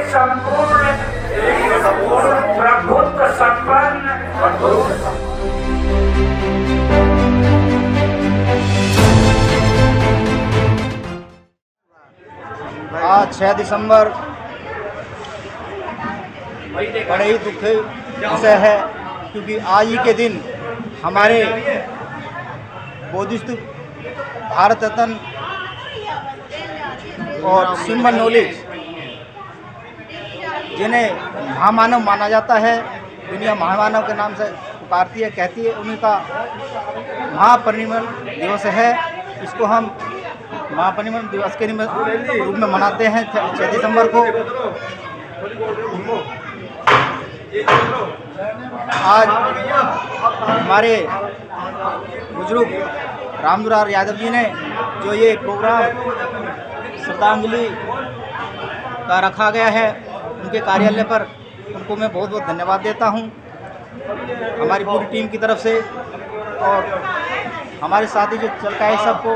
संपूर्ण प्रभुत्व संपन्न आज 6 दिसंबर बड़े ही दुख विषय है, क्योंकि आज ही के दिन हमारे बुद्धिस्ट भारत रत्न और सिंबल नॉलेज जिन्हें महामानव माना जाता है, दुनिया महामानव के नाम से पुकारती है, कहती है, उनका महापरिनिर्वाण दिवस है। इसको हम महापरिनिर्वाण दिवस के रूप में मनाते हैं 6 दिसंबर को। आज हमारे बुजुर्ग रामदुलार यादव जी ने जो ये प्रोग्राम श्रद्धांजलि का रखा गया है उनके कार्यालय पर, उनको मैं बहुत बहुत धन्यवाद देता हूं हमारी पूरी टीम की तरफ से, और हमारे साथी जो चल है सबको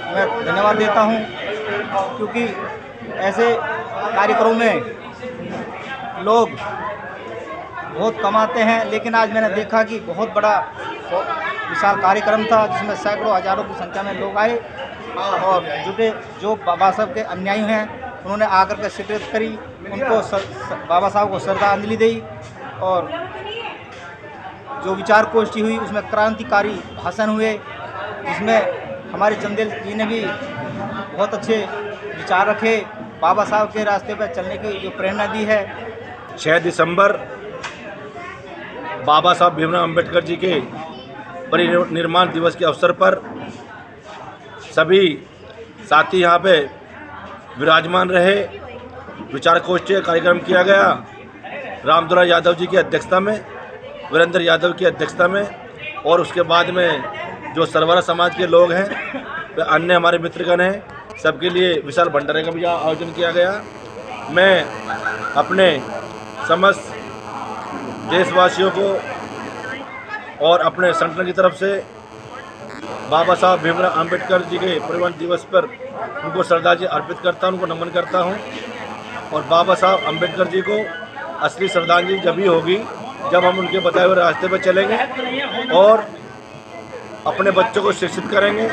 मैं धन्यवाद देता हूं, क्योंकि ऐसे कार्यक्रमों में लोग बहुत कमाते हैं, लेकिन आज मैंने देखा कि बहुत बड़ा विशाल कार्यक्रम था जिसमें सैकड़ों हजारों की संख्या में लोग आए और जुटे। जो बाबा साहब के अनुयायी हैं उन्होंने आकर के शिरकत करी, उनको बाबा साहब को श्रद्धांजलि दी, और जो विचार गोष्ठी हुई उसमें क्रांतिकारी भाषण हुए, जिसमें हमारे चंदेल जी ने भी बहुत अच्छे विचार रखे, बाबा साहब के रास्ते पर चलने की जो प्रेरणा दी है। 6 दिसंबर बाबा साहब भीमराव अंबेडकर जी के परिनिर्वाण दिवस के अवसर पर सभी साथी यहाँ पे विराजमान रहे। विचार गोष्ठी का कार्यक्रम किया गया रामदुलार यादव जी की अध्यक्षता में, वीरेंद्र यादव की अध्यक्षता में, और उसके बाद में जो सरवरा समाज के लोग हैं, अन्य हमारे मित्रगण हैं, सबके लिए विशाल भंडारे का भी आयोजन किया गया। मैं अपने समस्त देशवासियों को और अपने संगठन की तरफ से बाबा साहब भीमराव अंबेडकर जी के परिनिर्वाण दिवस पर उनको श्रद्धांजलि अर्पित करता हूं, उनको नमन करता हूं। और बाबा साहब अंबेडकर जी को असली श्रद्धांजलि जब ही होगी जब हम उनके बताए हुए रास्ते पर चलेंगे और अपने बच्चों को शिक्षित करेंगे।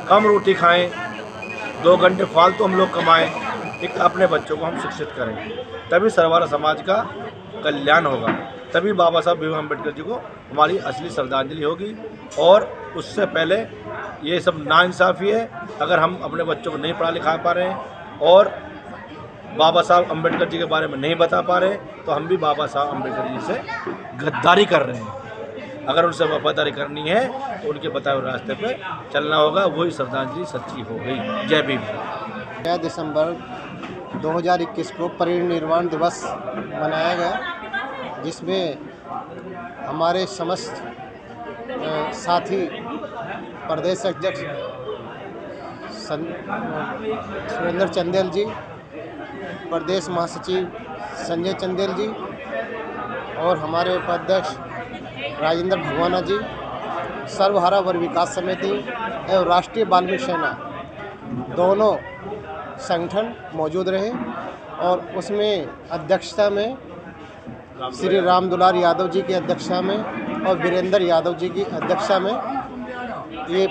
कम रोटी खाएं, 2 घंटे फालतू हम लोग कमाएं, एक अपने बच्चों को हम शिक्षित करेंगे, तभी सरवारा समाज का कल्याण होगा, तभी बाबा साहब भीमराव अंबेडकर जी को हमारी असली श्रद्धांजलि होगी। और उससे पहले ये सब नाइंसाफ़ी है अगर हम अपने बच्चों को नहीं पढ़ा लिखा पा रहे हैं और बाबा साहब अंबेडकर जी के बारे में नहीं बता पा रहे, तो हम भी बाबा साहब अंबेडकर जी से गद्दारी कर रहे हैं। अगर उनसे वफादारी करनी है तो उनके बताए हुए रास्ते पे चलना होगा, वही श्रद्धांजलि सच्ची हो गई। जय भीम। 6 दिसंबर 2021 को परिनिर्वाण दिवस मनाया गया, जिसमें हमारे समस्त साथी प्रदेश अध्यक्ष सुरेंद्र चंदेल जी, प्रदेश महासचिव संजय चंदेल जी और हमारे उपाध्यक्ष राजेंद्र भगवाना जी, सर्वहारा वन विकास समिति एवं राष्ट्रीय वाल्मीकि सेना दोनों संगठन मौजूद रहे, और उसमें अध्यक्षता में श्री रामदुलार यादव जी की अध्यक्षता में और वीरेंद्र यादव जी की अध्यक्षता में ये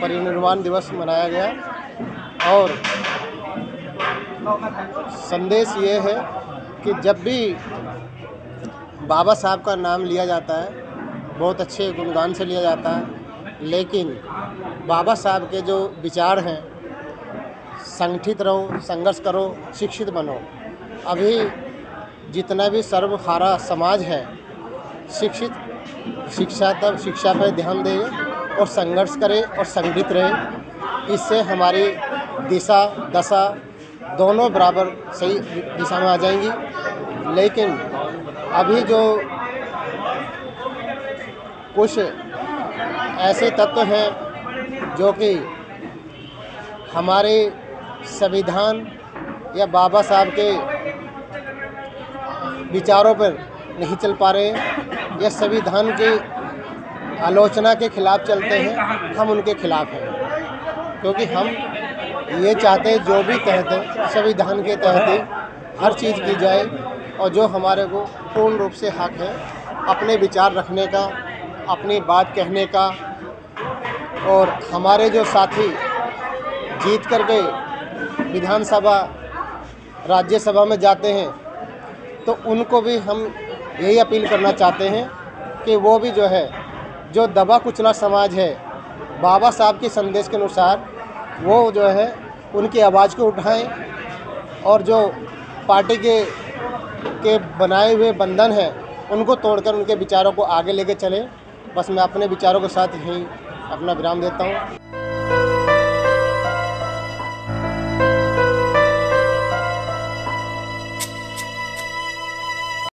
परिनिर्वाण दिवस मनाया गया। और संदेश ये है कि जब भी बाबा साहब का नाम लिया जाता है, बहुत अच्छे गुणगान से लिया जाता है, लेकिन बाबा साहब के जो विचार हैं, संगठित रहो, संघर्ष करो, शिक्षित बनो। अभी जितना भी सर्वहारा समाज है, शिक्षा पर ध्यान दे और संघर्ष करे और संगठित रहे। इससे हमारी दिशा दशा दोनों बराबर सही दिशा में आ जाएंगी। लेकिन अभी जो कुछ ऐसे तत्व हैं जो कि हमारे संविधान या बाबा साहब के विचारों पर नहीं चल पा रहे हैं या संविधान की आलोचना के खिलाफ चलते हैं, हम उनके खिलाफ हैं। क्योंकि हम ये चाहते हैं जो भी तहत संविधान के तहत हर चीज़ की जाए और जो हमारे को पूर्ण रूप से हक है अपने विचार रखने का, अपनी बात कहने का। और हमारे जो साथी जीत करके विधानसभा राज्यसभा में जाते हैं तो उनको भी हम यही अपील करना चाहते हैं कि वो भी जो है, जो दबा कुचला समाज है, बाबा साहब के संदेश के अनुसार वो जो है उनकी आवाज़ को उठाएं और जो पार्टी के बनाए हुए बंधन हैं उनको तोड़कर उनके विचारों को आगे लेके चलें। बस मैं अपने विचारों के साथ यहीं अपना विराम देता हूँ।